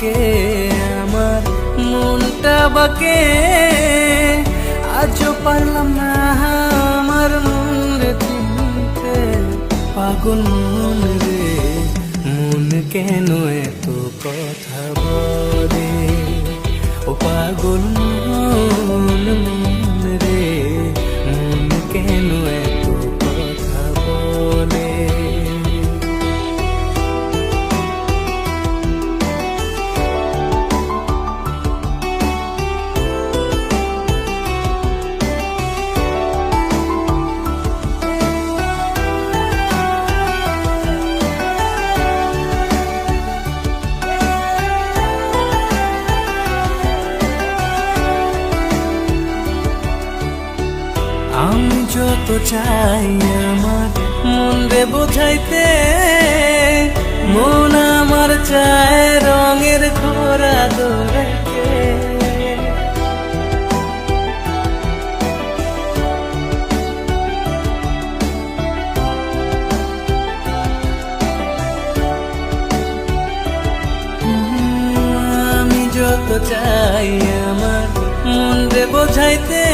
বুকে আমার মনটা বাকে, আজও পারলাম না আমার মন চিনতে। পাগল মন রে, মন কেন এত কথা বলে? ও পাগল মন রে, মন কেন এত কথা বলে? আমি যত চাই আমার মন রে বোঝাইতে, মন আমার চায় রঙের ঘোড়া দৌড়াইতে। আমি যত চাই আমার মন রে বোঝাইতে,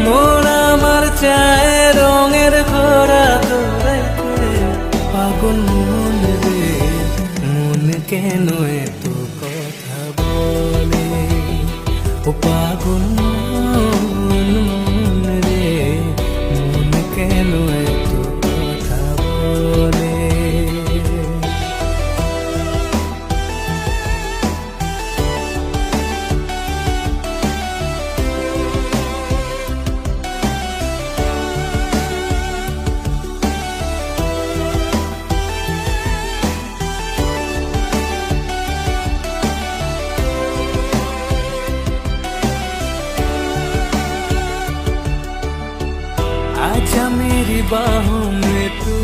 মন আমার চায় রঙের ঘোড়া দৌড়াইতে। পাগল মন রে, মন কেন এত কথা বলে? ও পাগল মন রে, মন কেন এত কথা বলে? आजा मेरी बाहों में तू,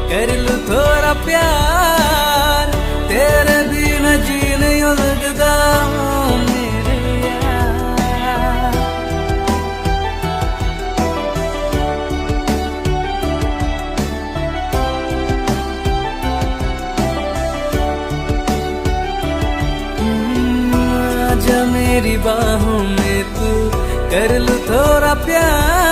कर लूं थोड़ा प्यार। तेरे बिना जी नहीं लगता मेरे यार। आजा मेरी बाहों में तू, कर लूं थोड़ा प्यार।